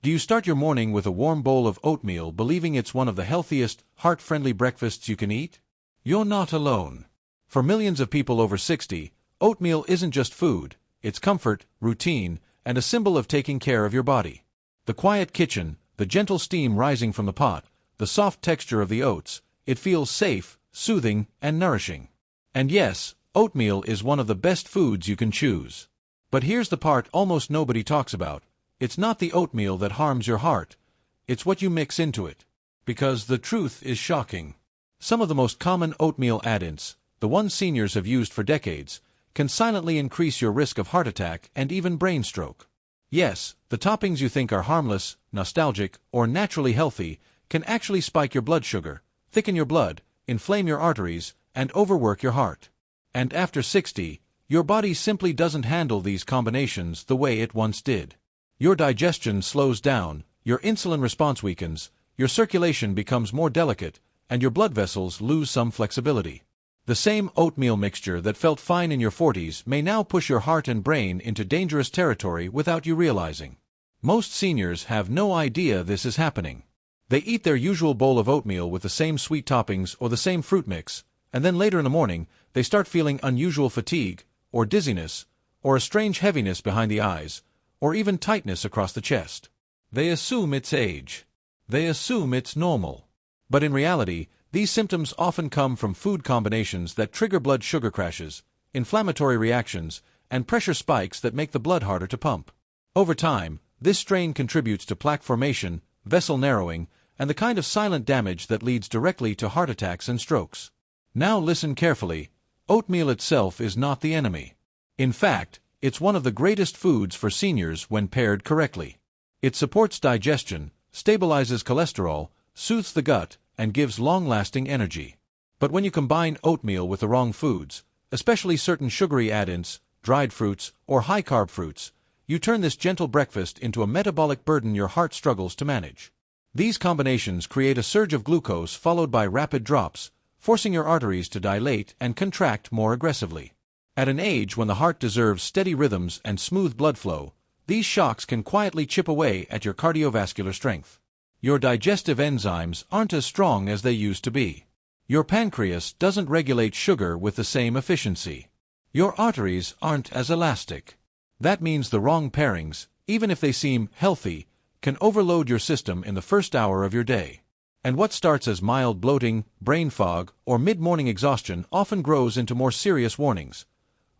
Do you start your morning with a warm bowl of oatmeal believing it's one of the healthiest, heart-friendly breakfasts you can eat? You're not alone. For millions of people over 60, oatmeal isn't just food, it's comfort, routine, and a symbol of taking care of your body. The quiet kitchen, the gentle steam rising from the pot, the soft texture of the oats, it feels safe, soothing, and nourishing. And yes, oatmeal is one of the best foods you can choose. But here's the part almost nobody talks about. It's not the oatmeal that harms your heart, it's what you mix into it. Because the truth is shocking. Some of the most common oatmeal additives, the ones seniors have used for decades, can silently increase your risk of heart attack and even brain stroke. Yes, the toppings you think are harmless, nostalgic, or naturally healthy can actually spike your blood sugar, thicken your blood, inflame your arteries, and overwork your heart. And after 60, your body simply doesn't handle these combinations the way it once did. Your digestion slows down, your insulin response weakens, your circulation becomes more delicate, and your blood vessels lose some flexibility. The same oatmeal mixture that felt fine in your 40s may now push your heart and brain into dangerous territory without you realizing. Most seniors have no idea this is happening. They eat their usual bowl of oatmeal with the same sweet toppings or the same fruit mix, and then later in the morning, they start feeling unusual fatigue, or dizziness, or a strange heaviness behind the eyes, or even tightness across the chest. They assume it's age. They assume it's normal. But in reality, these symptoms often come from food combinations that trigger blood sugar crashes, inflammatory reactions, and pressure spikes that make the blood harder to pump. Over time, this strain contributes to plaque formation, vessel narrowing, and the kind of silent damage that leads directly to heart attacks and strokes. Now listen carefully. Oatmeal itself is not the enemy. In fact, it's one of the greatest foods for seniors when paired correctly. It supports digestion, stabilizes cholesterol, soothes the gut, and gives long-lasting energy. But when you combine oatmeal with the wrong foods, especially certain sugary add-ins, dried fruits, or high-carb fruits, you turn this gentle breakfast into a metabolic burden your heart struggles to manage. These combinations create a surge of glucose followed by rapid drops, forcing your arteries to dilate and contract more aggressively. At an age when the heart deserves steady rhythms and smooth blood flow, these shocks can quietly chip away at your cardiovascular strength. Your digestive enzymes aren't as strong as they used to be. Your pancreas doesn't regulate sugar with the same efficiency. Your arteries aren't as elastic. That means the wrong pairings, even if they seem healthy, can overload your system in the first hour of your day. And what starts as mild bloating, brain fog, or mid-morning exhaustion often grows into more serious warnings: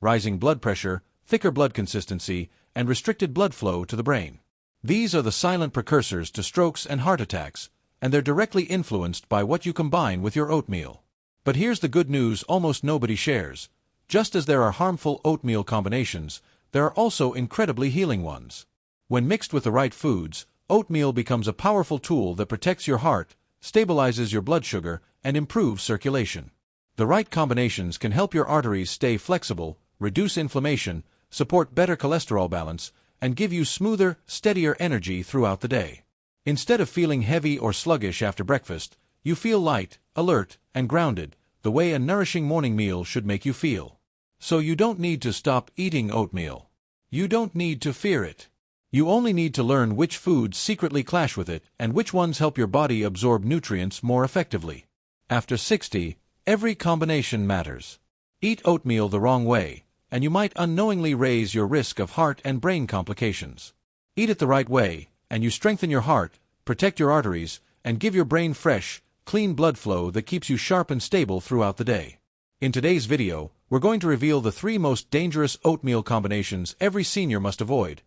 rising blood pressure, thicker blood consistency, and restricted blood flow to the brain. These are the silent precursors to strokes and heart attacks, and they're directly influenced by what you combine with your oatmeal. But here's the good news almost nobody shares. Just as there are harmful oatmeal combinations, there are also incredibly healing ones. When mixed with the right foods, oatmeal becomes a powerful tool that protects your heart, stabilizes your blood sugar, and improves circulation. The right combinations can help your arteries stay flexible, reduce inflammation, support better cholesterol balance, and give you smoother, steadier energy throughout the day. Instead of feeling heavy or sluggish after breakfast, you feel light, alert, and grounded, the way a nourishing morning meal should make you feel. So you don't need to stop eating oatmeal. You don't need to fear it. You only need to learn which foods secretly clash with it and which ones help your body absorb nutrients more effectively. After 60, every combination matters. Eat oatmeal the wrong way, and you might unknowingly raise your risk of heart and brain complications. Eat it the right way, and you strengthen your heart, protect your arteries, and give your brain fresh, clean blood flow that keeps you sharp and stable throughout the day. In today's video, we're going to reveal the 3 most dangerous oatmeal combinations every senior must avoid.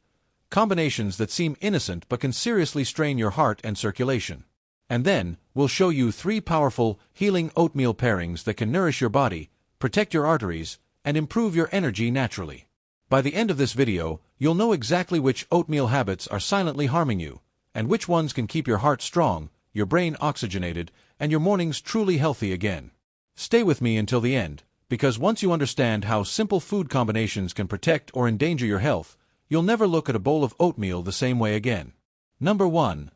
Combinations that seem innocent but can seriously strain your heart and circulation. And then, we'll show you 3 powerful, healing oatmeal pairings that can nourish your body, protect your arteries, and improve your energy naturally. By the end of this video, you'll know exactly which oatmeal habits are silently harming you, and which ones can keep your heart strong, your brain oxygenated, and your mornings truly healthy again. Stay with me until the end, because once you understand how simple food combinations can protect or endanger your health, you'll never look at a bowl of oatmeal the same way again. Number 1.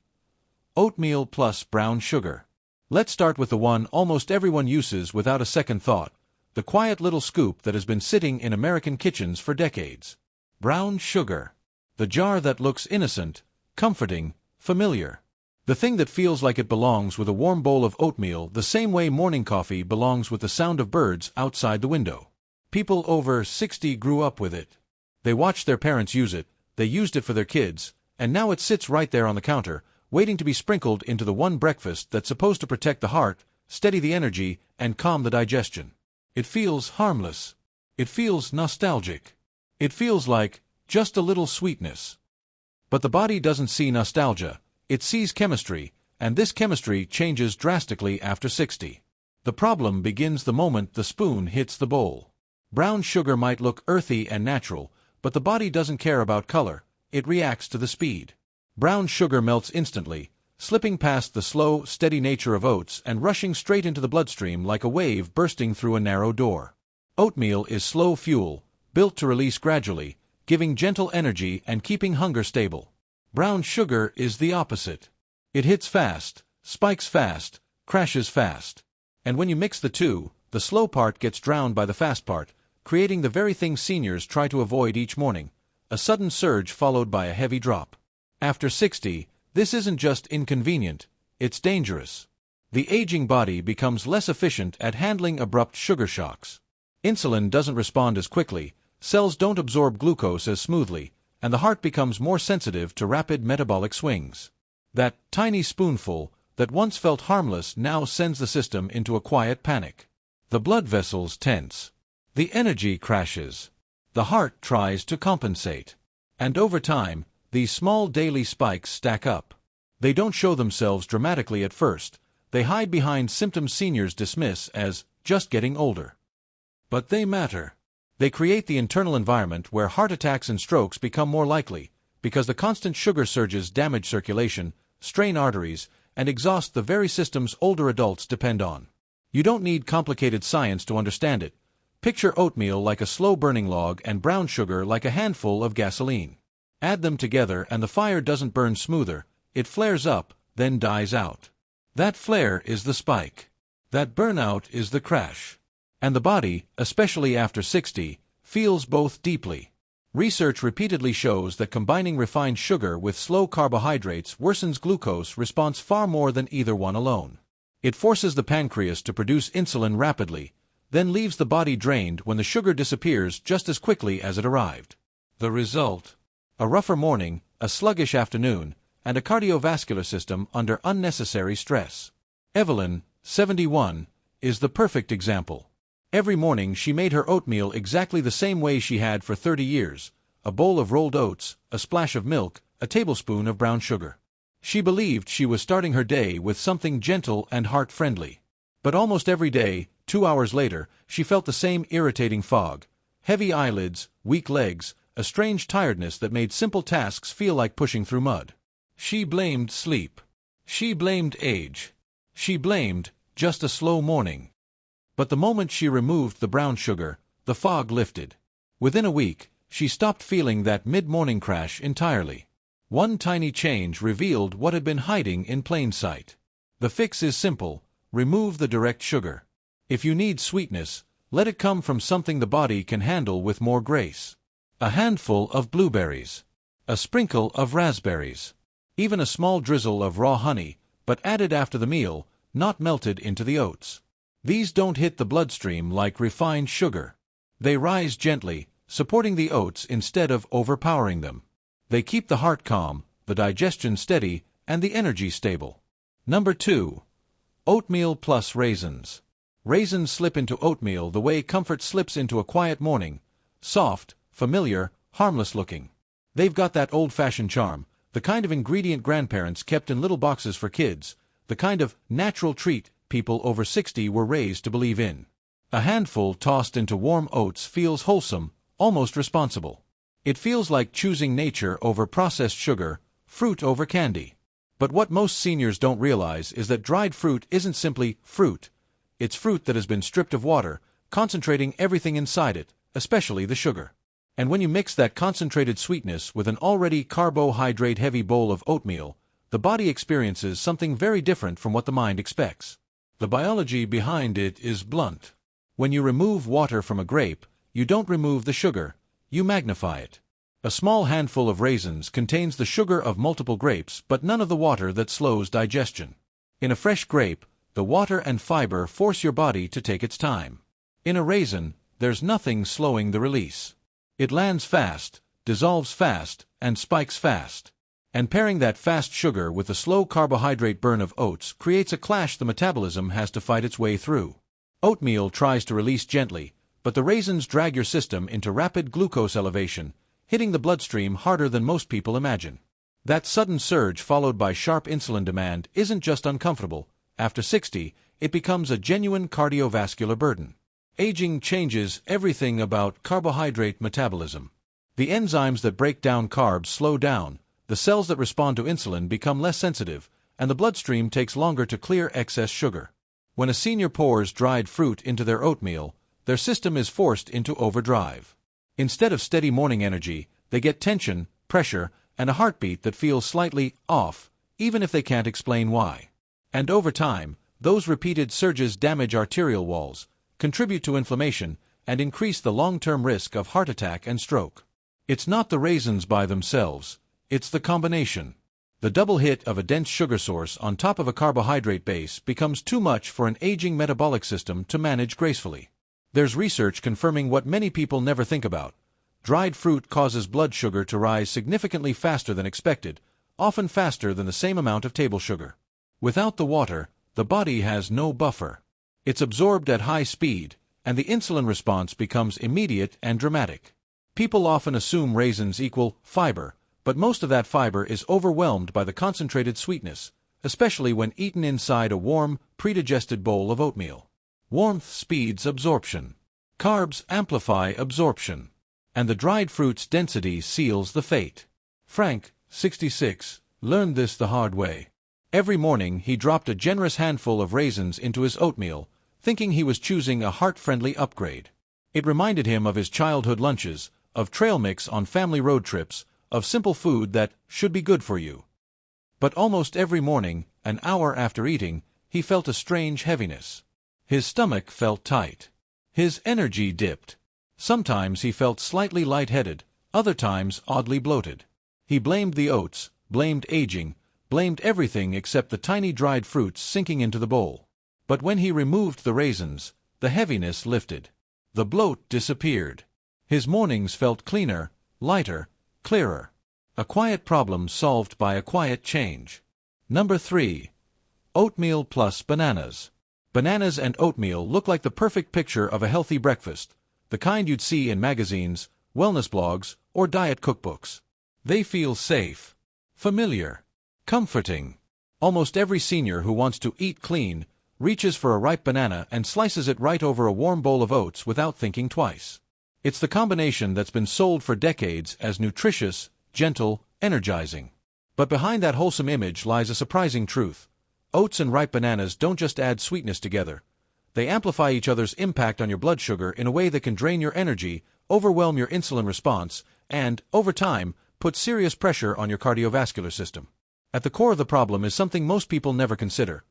Oatmeal plus brown sugar. Let's start with the one almost everyone uses without a second thought, the quiet little scoop that has been sitting in American kitchens for decades. Brown sugar. The jar that looks innocent, comforting, familiar. The thing that feels like it belongs with a warm bowl of oatmeal the same way morning coffee belongs with the sound of birds outside the window. People over 60 grew up with it. They watched their parents use it, they used it for their kids, and now it sits right there on the counter, waiting to be sprinkled into the one breakfast that's supposed to protect the heart, steady the energy, and calm the digestion. It feels harmless. It feels nostalgic. It feels like just a little sweetness. But the body doesn't see nostalgia, it sees chemistry, and this chemistry changes drastically after 60. The problem begins the moment the spoon hits the bowl. Brown sugar might look earthy and natural, but the body doesn't care about color, it reacts to the speed. Brown sugar melts instantly, slipping past the slow, steady nature of oats and rushing straight into the bloodstream like a wave bursting through a narrow door. Oatmeal is slow fuel, built to release gradually, giving gentle energy and keeping hunger stable. Brown sugar is the opposite. It hits fast, spikes fast, crashes fast. And when you mix the two, the slow part gets drowned by the fast part, creating the very thing seniors try to avoid each morning, a sudden surge followed by a heavy drop. After 60, this isn't just inconvenient, it's dangerous. The aging body becomes less efficient at handling abrupt sugar shocks. Insulin doesn't respond as quickly, cells don't absorb glucose as smoothly, and the heart becomes more sensitive to rapid metabolic swings. That tiny spoonful that once felt harmless now sends the system into a quiet panic. The blood vessels tense. The energy crashes. The heart tries to compensate. And over time, these small daily spikes stack up. They don't show themselves dramatically at first. They hide behind symptoms seniors dismiss as just getting older. But they matter. They create the internal environment where heart attacks and strokes become more likely, because the constant sugar surges damage circulation, strain arteries, and exhaust the very systems older adults depend on. You don't need complicated science to understand it. Picture oatmeal like a slow-burning log and brown sugar like a handful of gasoline. Add them together and the fire doesn't burn smoother, it flares up, then dies out. That flare is the spike. That burnout is the crash. And the body, especially after 60, feels both deeply. Research repeatedly shows that combining refined sugar with slow carbohydrates worsens glucose response far more than either one alone. It forces the pancreas to produce insulin rapidly, then leaves the body drained when the sugar disappears just as quickly as it arrived. The result? A rougher morning, a sluggish afternoon, and a cardiovascular system under unnecessary stress. Evelyn, 71, is the perfect example. Every morning she made her oatmeal exactly the same way she had for 30 years, a bowl of rolled oats, a splash of milk, a tablespoon of brown sugar. She believed she was starting her day with something gentle and heart-friendly. But almost every day, 2 hours later, she felt the same irritating fog. Heavy eyelids, weak legs, a strange tiredness that made simple tasks feel like pushing through mud. She blamed sleep. She blamed age. She blamed just a slow morning. But the moment she removed the brown sugar, the fog lifted. Within a week, she stopped feeling that mid-morning crash entirely. One tiny change revealed what had been hiding in plain sight. The fix is simple: remove the direct sugar. If you need sweetness, let it come from something the body can handle with more grace. A handful of blueberries. A sprinkle of raspberries. Even a small drizzle of raw honey, but added after the meal, not melted into the oats. These don't hit the bloodstream like refined sugar. They rise gently, supporting the oats instead of overpowering them. They keep the heart calm, the digestion steady, and the energy stable. Number 2. Oatmeal plus raisins. Raisins slip into oatmeal the way comfort slips into a quiet morning. Soft, familiar, harmless looking. They've got that old-fashioned charm, the kind of ingredient grandparents kept in little boxes for kids, the kind of natural treat people over 60 were raised to believe in. A handful tossed into warm oats feels wholesome, almost responsible. It feels like choosing nature over processed sugar, fruit over candy. But what most seniors don't realize is that dried fruit isn't simply fruit. It's fruit that has been stripped of water, concentrating everything inside it, especially the sugar. And when you mix that concentrated sweetness with an already carbohydrate-heavy bowl of oatmeal, the body experiences something very different from what the mind expects. The biology behind it is blunt. When you remove water from a grape, you don't remove the sugar, you magnify it. A small handful of raisins contains the sugar of multiple grapes but none of the water that slows digestion. In a fresh grape, the water and fiber force your body to take its time. In a raisin, there's nothing slowing the release. It lands fast, dissolves fast, and spikes fast. And pairing that fast sugar with the slow carbohydrate burn of oats creates a clash the metabolism has to fight its way through. Oatmeal tries to release gently, but the raisins drag your system into rapid glucose elevation, hitting the bloodstream harder than most people imagine. That sudden surge followed by sharp insulin demand isn't just uncomfortable. After 60, it becomes a genuine cardiovascular burden. Aging changes everything about carbohydrate metabolism. The enzymes that break down carbs slow down, the cells that respond to insulin become less sensitive, and the bloodstream takes longer to clear excess sugar. When a senior pours dried fruit into their oatmeal, their system is forced into overdrive. Instead of steady morning energy, they get tension, pressure, and a heartbeat that feels slightly off, even if they can't explain why. And over time, those repeated surges damage arterial walls, contribute to inflammation, and increase the long-term risk of heart attack and stroke. It's not the raisins by themselves, it's the combination. The double hit of a dense sugar source on top of a carbohydrate base becomes too much for an aging metabolic system to manage gracefully. There's research confirming what many people never think about. Dried fruit causes blood sugar to rise significantly faster than expected, often faster than the same amount of table sugar. Without the water, the body has no buffer. It's absorbed at high speed, and the insulin response becomes immediate and dramatic. People often assume raisins equal fiber, but most of that fiber is overwhelmed by the concentrated sweetness, especially when eaten inside a warm, pre-digested bowl of oatmeal. Warmth speeds absorption. Carbs amplify absorption. And the dried fruit's density seals the fate. Frank, 66, learned this the hard way. Every morning he dropped a generous handful of raisins into his oatmeal, thinking he was choosing a heart-friendly upgrade. It reminded him of his childhood lunches, of trail mix on family road trips, of simple food that should be good for you. But almost every morning, an hour after eating, he felt a strange heaviness. His stomach felt tight. His energy dipped. Sometimes he felt slightly lightheaded, other times oddly bloated. He blamed the oats, blamed aging, blamed everything except the tiny dried fruits sinking into the bowl. But when he removed the raisins, the heaviness lifted. The bloat disappeared. His mornings felt cleaner, lighter, clearer. A quiet problem solved by a quiet change. Number 3. Oatmeal plus bananas. Bananas and oatmeal look like the perfect picture of a healthy breakfast, the kind you'd see in magazines, wellness blogs, or diet cookbooks. They feel safe, familiar, comforting. Almost every senior who wants to eat clean reaches for a ripe banana and slices it right over a warm bowl of oats without thinking twice. It's the combination that's been sold for decades as nutritious, gentle, energizing. But behind that wholesome image lies a surprising truth. Oats and ripe bananas don't just add sweetness together. They amplify each other's impact on your blood sugar in a way that can drain your energy, overwhelm your insulin response, and, over time, put serious pressure on your cardiovascular system. At the core of the problem is something most people never consider.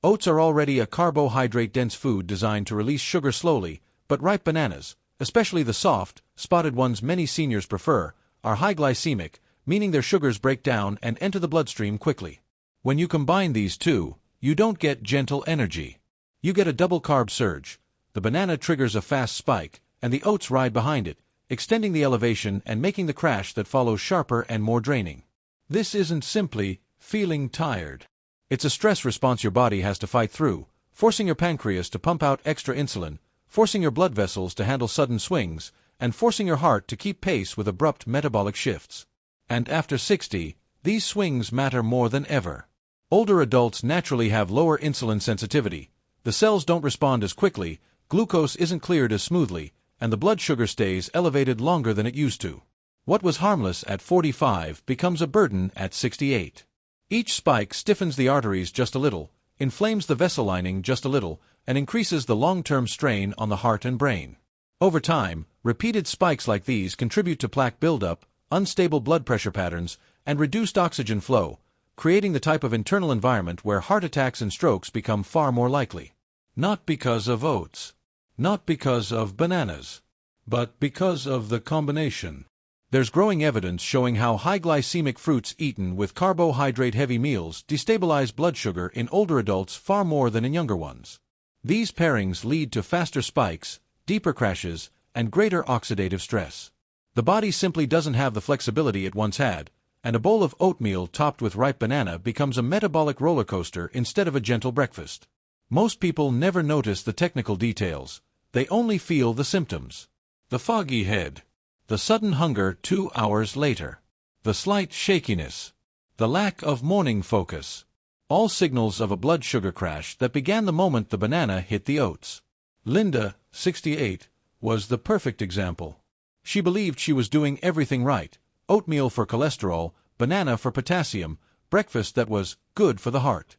Oats are already a carbohydrate-dense food designed to release sugar slowly, but ripe bananas, especially the soft, spotted ones many seniors prefer, are high glycemic, meaning their sugars break down and enter the bloodstream quickly. When you combine these two, you don't get gentle energy. You get a double carb surge. The banana triggers a fast spike, and the oats ride behind it, extending the elevation and making the crash that follows sharper and more draining. This isn't simply feeling tired. It's a stress response your body has to fight through, forcing your pancreas to pump out extra insulin, forcing your blood vessels to handle sudden swings, and forcing your heart to keep pace with abrupt metabolic shifts. And after 60, these swings matter more than ever. Older adults naturally have lower insulin sensitivity. The cells don't respond as quickly, glucose isn't cleared as smoothly, and the blood sugar stays elevated longer than it used to. What was harmless at 45 becomes a burden at 68. Each spike stiffens the arteries just a little, inflames the vessel lining just a little, and increases the long-term strain on the heart and brain. Over time, repeated spikes like these contribute to plaque buildup, unstable blood pressure patterns, and reduced oxygen flow, creating the type of internal environment where heart attacks and strokes become far more likely. Not because of oats, not because of bananas, but because of the combination. There's growing evidence showing how high glycemic fruits eaten with carbohydrate-heavy meals destabilize blood sugar in older adults far more than in younger ones. These pairings lead to faster spikes, deeper crashes, and greater oxidative stress. The body simply doesn't have the flexibility it once had, and a bowl of oatmeal topped with ripe banana becomes a metabolic roller coaster instead of a gentle breakfast. Most people never notice the technical details, they only feel the symptoms. The foggy head. The sudden hunger 2 hours later. The slight shakiness. The lack of morning focus. All signals of a blood sugar crash that began the moment the banana hit the oats. Linda, 68, was the perfect example. She believed she was doing everything right: oatmeal for cholesterol, banana for potassium, breakfast that was good for the heart.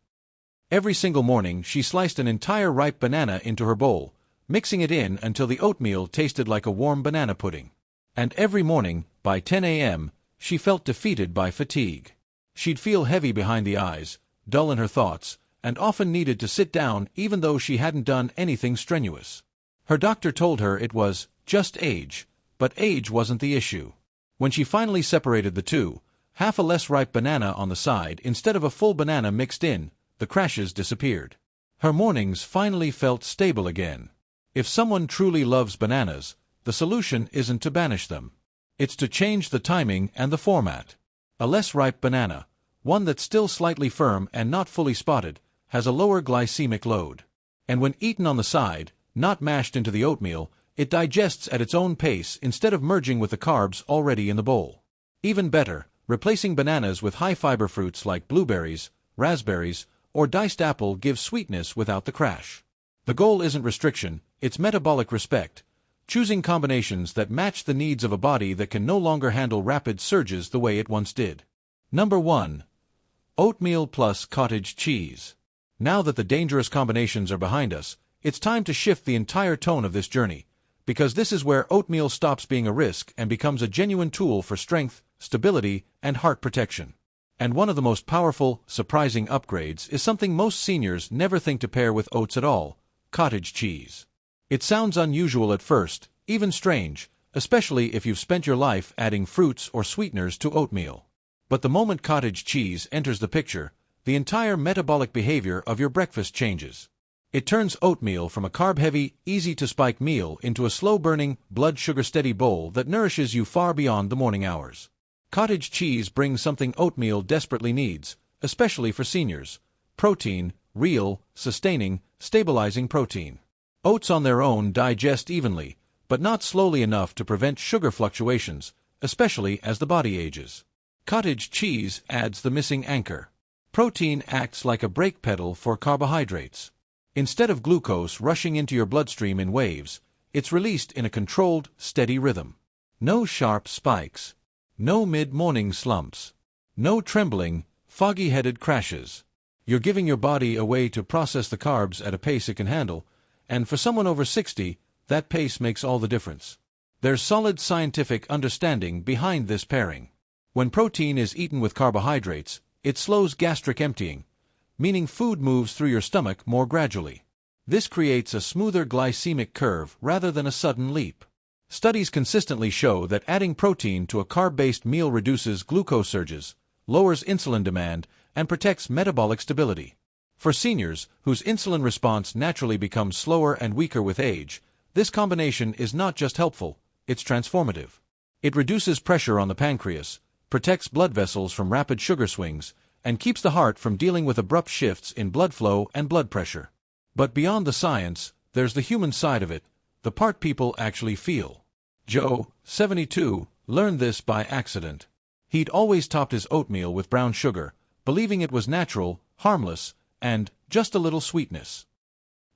Every single morning she sliced an entire ripe banana into her bowl, mixing it in until the oatmeal tasted like a warm banana pudding. And every morning, by 10 a.m., she felt defeated by fatigue. She'd feel heavy behind the eyes, dull in her thoughts, and often needed to sit down even though she hadn't done anything strenuous. Her doctor told her it was just age, but age wasn't the issue. When she finally separated the two, half a less ripe banana on the side instead of a full banana mixed in, the crashes disappeared. Her mornings finally felt stable again. If someone truly loves bananas, the solution isn't to banish them. It's to change the timing and the format. A less ripe banana, one that's still slightly firm and not fully spotted, has a lower glycemic load. And when eaten on the side, not mashed into the oatmeal, it digests at its own pace instead of merging with the carbs already in the bowl. Even better, replacing bananas with high-fiber fruits like blueberries, raspberries, or diced apple gives sweetness without the crash. The goal isn't restriction, it's metabolic respect, choosing combinations that match the needs of a body that can no longer handle rapid surges the way it once did. Number 1. Oatmeal plus cottage cheese. Now that the dangerous combinations are behind us, it's time to shift the entire tone of this journey, because this is where oatmeal stops being a risk and becomes a genuine tool for strength, stability, and heart protection. And one of the most powerful, surprising upgrades is something most seniors never think to pair with oats at all: cottage cheese. It sounds unusual at first, even strange, especially if you've spent your life adding fruits or sweeteners to oatmeal. But the moment cottage cheese enters the picture, the entire metabolic behavior of your breakfast changes. It turns oatmeal from a carb-heavy, easy-to-spike meal into a slow-burning, blood sugar-steady bowl that nourishes you far beyond the morning hours. Cottage cheese brings something oatmeal desperately needs, especially for seniors: protein, real, sustaining, stabilizing protein. Oats on their own digest evenly, but not slowly enough to prevent sugar fluctuations, especially as the body ages. Cottage cheese adds the missing anchor. Protein acts like a brake pedal for carbohydrates. Instead of glucose rushing into your bloodstream in waves, it's released in a controlled, steady rhythm. No sharp spikes. No mid-morning slumps. No trembling, foggy-headed crashes. You're giving your body a way to process the carbs at a pace it can handle, and for someone over 60, that pace makes all the difference. There's solid scientific understanding behind this pairing. When protein is eaten with carbohydrates, it slows gastric emptying, meaning food moves through your stomach more gradually. This creates a smoother glycemic curve rather than a sudden leap. Studies consistently show that adding protein to a carb-based meal reduces glucose surges, lowers insulin demand, and protects metabolic stability. For seniors, whose insulin response naturally becomes slower and weaker with age, this combination is not just helpful, it's transformative. It reduces pressure on the pancreas, protects blood vessels from rapid sugar swings, and keeps the heart from dealing with abrupt shifts in blood flow and blood pressure. But beyond the science, there's the human side of it, the part people actually feel. Joe, 72, learned this by accident. He'd always topped his oatmeal with brown sugar, believing it was natural, harmless, and just a little sweetness.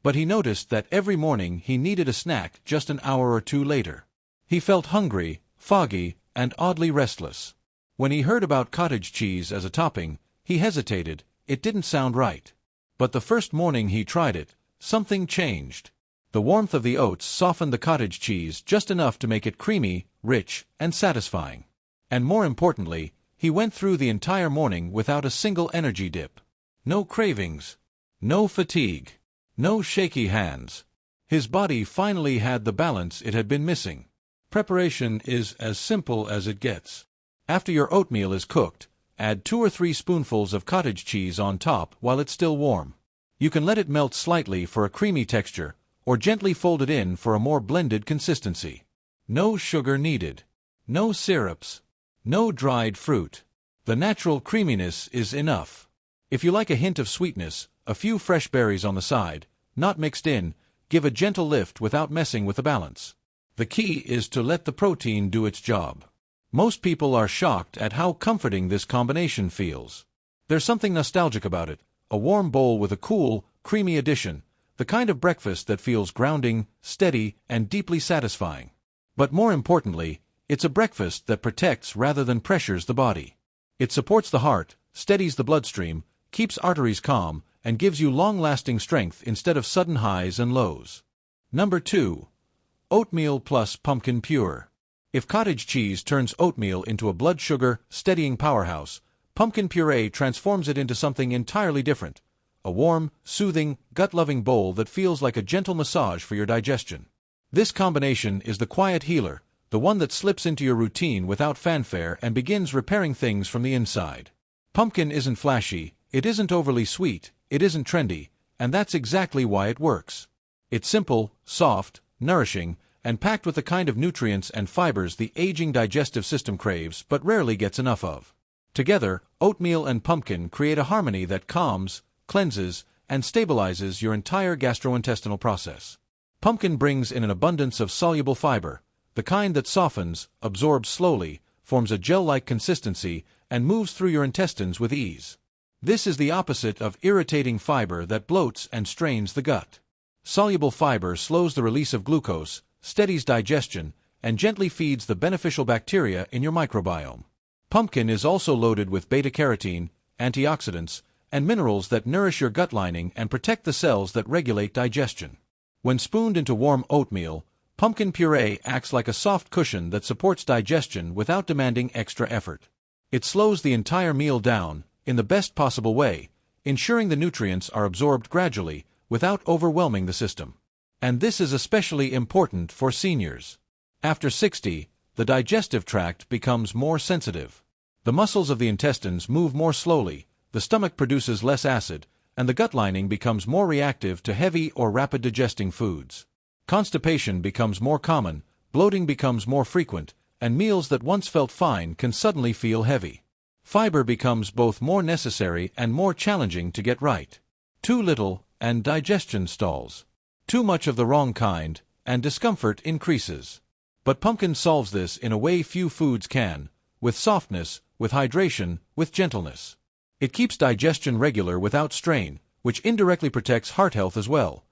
But he noticed that every morning he needed a snack just an hour or two later. He felt hungry, foggy, and oddly restless. When he heard about cottage cheese as a topping, he hesitated. It didn't sound right. But the first morning he tried it, something changed. The warmth of the oats softened the cottage cheese just enough to make it creamy, rich, and satisfying. And more importantly, he went through the entire morning without a single energy dip. No cravings. No fatigue. No shaky hands. His body finally had the balance it had been missing. Preparation is as simple as it gets. After your oatmeal is cooked, add 2 or 3 spoonfuls of cottage cheese on top while it's still warm. You can let it melt slightly for a creamy texture, or gently fold it in for a more blended consistency. No sugar needed. No syrups. No dried fruit. The natural creaminess is enough. If you like a hint of sweetness, a few fresh berries on the side, not mixed in, give a gentle lift without messing with the balance. The key is to let the protein do its job. Most people are shocked at how comforting this combination feels. There's something nostalgic about it, a warm bowl with a cool, creamy addition, the kind of breakfast that feels grounding, steady, and deeply satisfying. But more importantly, it's a breakfast that protects rather than pressures the body. It supports the heart, steadies the bloodstream, keeps arteries calm, and gives you long-lasting strength instead of sudden highs and lows. Number 2. Oatmeal plus pumpkin puree. If cottage cheese turns oatmeal into a blood sugar, steadying powerhouse, pumpkin puree transforms it into something entirely different. A warm, soothing, gut-loving bowl that feels like a gentle massage for your digestion. This combination is the quiet healer, the one that slips into your routine without fanfare and begins repairing things from the inside. Pumpkin isn't flashy, it isn't overly sweet, it isn't trendy, and that's exactly why it works. It's simple, soft, nourishing, and packed with the kind of nutrients and fibers the aging digestive system craves but rarely gets enough of. Together, oatmeal and pumpkin create a harmony that calms, cleanses, and stabilizes your entire gastrointestinal process. Pumpkin brings in an abundance of soluble fiber, the kind that softens, absorbs slowly, forms a gel-like consistency, and moves through your intestines with ease. This is the opposite of irritating fiber that bloats and strains the gut. Soluble fiber slows the release of glucose, steadies digestion, and gently feeds the beneficial bacteria in your microbiome. Pumpkin is also loaded with beta-carotene, antioxidants, and minerals that nourish your gut lining and protect the cells that regulate digestion. When spooned into warm oatmeal, pumpkin puree acts like a soft cushion that supports digestion without demanding extra effort. It slows the entire meal down, in the best possible way, ensuring the nutrients are absorbed gradually, without overwhelming the system. And this is especially important for seniors. After 60, the digestive tract becomes more sensitive. The muscles of the intestines move more slowly, the stomach produces less acid, and the gut lining becomes more reactive to heavy or rapid digesting foods. Constipation becomes more common, bloating becomes more frequent, and meals that once felt fine can suddenly feel heavy. Fiber becomes both more necessary and more challenging to get right. Too little, and digestion stalls. Too much of the wrong kind, and discomfort increases. But pumpkin solves this in a way few foods can, with softness, with hydration, with gentleness. It keeps digestion regular without strain, which indirectly protects heart health as well.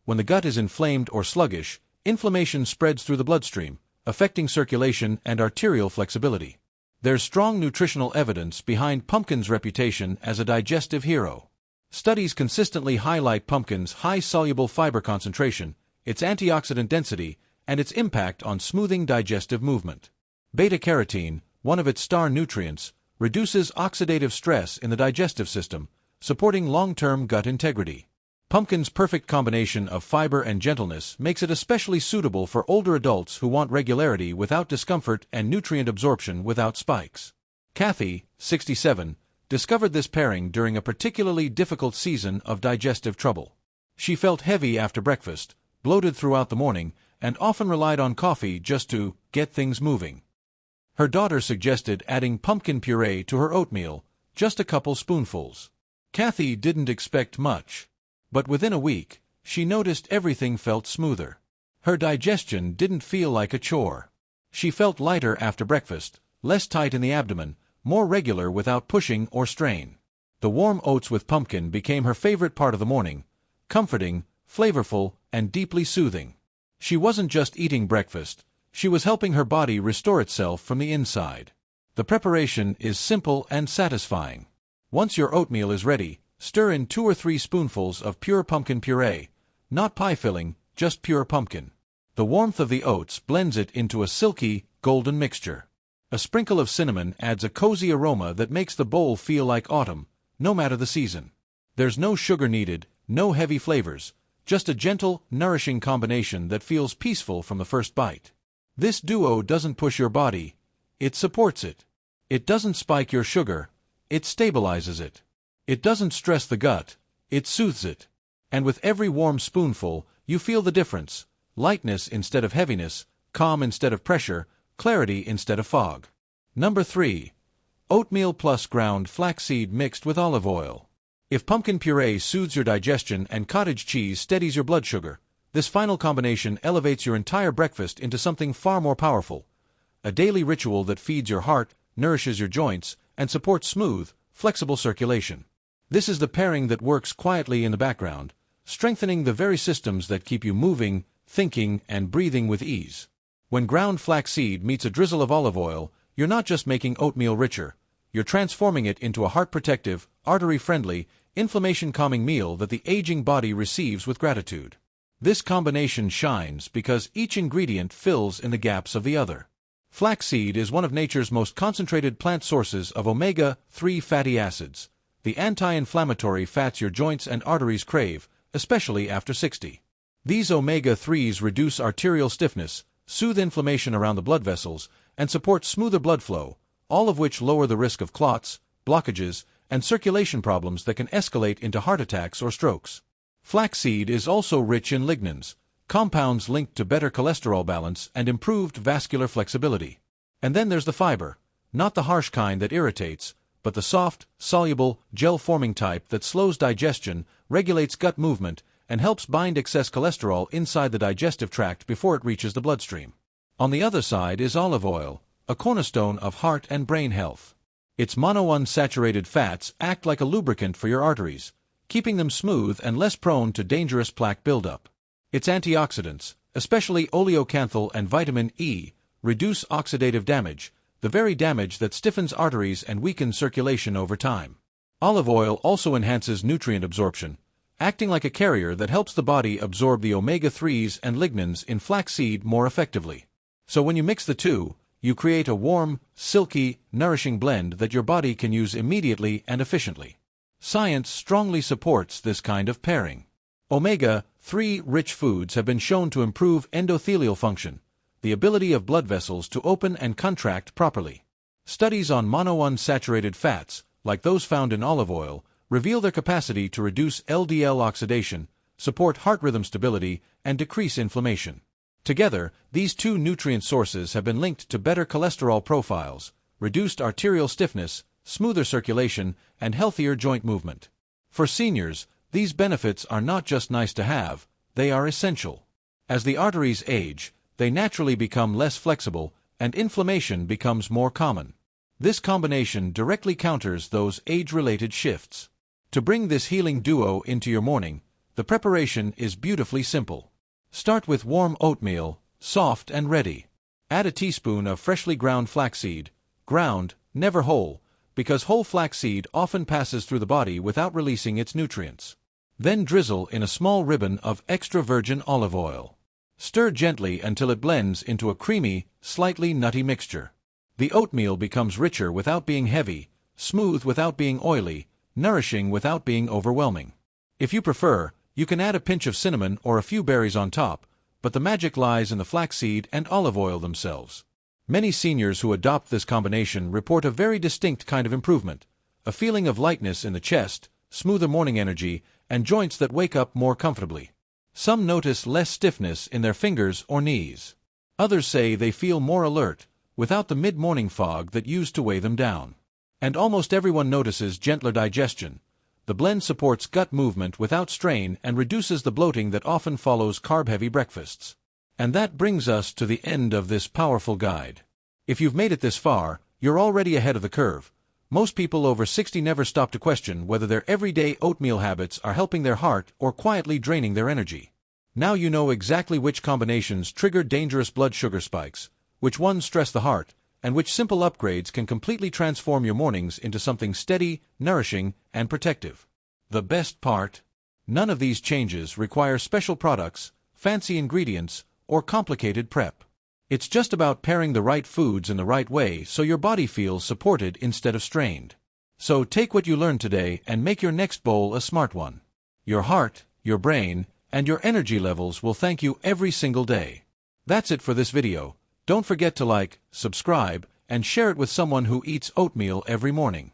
When the gut is inflamed or sluggish, inflammation spreads through the bloodstream, affecting circulation and arterial flexibility. There's strong nutritional evidence behind pumpkin's reputation as a digestive hero. Studies consistently highlight pumpkin's high soluble fiber concentration, its antioxidant density, and its impact on smoothing digestive movement. Beta-carotene, one of its star nutrients, reduces oxidative stress in the digestive system, supporting long-term gut integrity. Pumpkin's perfect combination of fiber and gentleness makes it especially suitable for older adults who want regularity without discomfort and nutrient absorption without spikes. Kathy, 67, discovered this pairing during a particularly difficult season of digestive trouble. She felt heavy after breakfast, bloated throughout the morning, and often relied on coffee just to get things moving. Her daughter suggested adding pumpkin puree to her oatmeal, just a couple spoonfuls. Kathy didn't expect much, but within a week, she noticed everything felt smoother. Her digestion didn't feel like a chore. She felt lighter after breakfast, less tight in the abdomen, more regular without pushing or strain. The warm oats with pumpkin became her favorite part of the morning, comforting, flavorful, and deeply soothing. She wasn't just eating breakfast, she was helping her body restore itself from the inside. The preparation is simple and satisfying. Once your oatmeal is ready, stir in 2 or 3 spoonfuls of pure pumpkin puree, not pie filling, just pure pumpkin. The warmth of the oats blends it into a silky, golden mixture. A sprinkle of cinnamon adds a cozy aroma that makes the bowl feel like autumn, no matter the season. There's no sugar needed, no heavy flavors, just a gentle, nourishing combination that feels peaceful from the first bite. This duo doesn't push your body, it supports it. It doesn't spike your sugar, it stabilizes it. It doesn't stress the gut, it soothes it. And with every warm spoonful, you feel the difference: lightness instead of heaviness, calm instead of pressure, clarity instead of fog. Number 3. Oatmeal plus ground flaxseed mixed with olive oil. If pumpkin puree soothes your digestion and cottage cheese steadies your blood sugar, this final combination elevates your entire breakfast into something far more powerful. A daily ritual that feeds your heart, nourishes your joints, and supports smooth, flexible circulation. This is the pairing that works quietly in the background, strengthening the very systems that keep you moving, thinking, and breathing with ease. When ground flaxseed meets a drizzle of olive oil, you're not just making oatmeal richer, you're transforming it into a heart-protective, artery-friendly, inflammation-calming meal that the aging body receives with gratitude. This combination shines because each ingredient fills in the gaps of the other. Flaxseed is one of nature's most concentrated plant sources of omega-3 fatty acids, the anti-inflammatory fats your joints and arteries crave, especially after 60. These omega-3s reduce arterial stiffness, soothe inflammation around the blood vessels, and support smoother blood flow, all of which lower the risk of clots, blockages, and circulation problems that can escalate into heart attacks or strokes. Flaxseed is also rich in lignans, compounds linked to better cholesterol balance and improved vascular flexibility. And then there's the fiber, not the harsh kind that irritates, but the soft, soluble, gel-forming type that slows digestion, regulates gut movement, and helps bind excess cholesterol inside the digestive tract before it reaches the bloodstream. On the other side is olive oil, a cornerstone of heart and brain health. Its monounsaturated fats act like a lubricant for your arteries, keeping them smooth and less prone to dangerous plaque buildup. Its antioxidants, especially oleocanthal and vitamin E, reduce oxidative damage, the very damage that stiffens arteries and weakens circulation over time. Olive oil also enhances nutrient absorption, acting like a carrier that helps the body absorb the omega-3s and lignans in flaxseed more effectively. So when you mix the two, you create a warm, silky, nourishing blend that your body can use immediately and efficiently. Science strongly supports this kind of pairing. Omega-3 rich foods have been shown to improve endothelial function, the ability of blood vessels to open and contract properly. Studies on monounsaturated fats, like those found in olive oil, reveal their capacity to reduce LDL oxidation, support heart rhythm stability, and decrease inflammation. Together, these two nutrient sources have been linked to better cholesterol profiles, reduced arterial stiffness, smoother circulation, and healthier joint movement. For seniors, these benefits are not just nice to have, they are essential. As the arteries age, they naturally become less flexible, and inflammation becomes more common. This combination directly counters those age-related shifts. To bring this healing duo into your morning, the preparation is beautifully simple. Start with warm oatmeal, soft and ready. Add a teaspoon of freshly ground flaxseed, ground, never whole, because whole flaxseed often passes through the body without releasing its nutrients. Then drizzle in a small ribbon of extra virgin olive oil. Stir gently until it blends into a creamy, slightly nutty mixture. The oatmeal becomes richer without being heavy, smooth without being oily, nourishing without being overwhelming. If you prefer, you can add a pinch of cinnamon or a few berries on top, but the magic lies in the flaxseed and olive oil themselves. Many seniors who adopt this combination report a very distinct kind of improvement, a feeling of lightness in the chest, smoother morning energy, and joints that wake up more comfortably. Some notice less stiffness in their fingers or knees. Others say they feel more alert, without the mid-morning fog that used to weigh them down. And almost everyone notices gentler digestion. The blend supports gut movement without strain and reduces the bloating that often follows carb-heavy breakfasts. And that brings us to the end of this powerful guide. If you've made it this far, you're already ahead of the curve. Most people over 60 never stop to question whether their everyday oatmeal habits are helping their heart or quietly draining their energy. Now you know exactly which combinations trigger dangerous blood sugar spikes, which ones stress the heart, and which simple upgrades can completely transform your mornings into something steady, nourishing, and protective. The best part? None of these changes require special products, fancy ingredients, or complicated prep. It's just about pairing the right foods in the right way so your body feels supported instead of strained. So take what you learned today and make your next bowl a smart one. Your heart, your brain, and your energy levels will thank you every single day. That's it for this video. Don't forget to like, subscribe, and share it with someone who eats oatmeal every morning.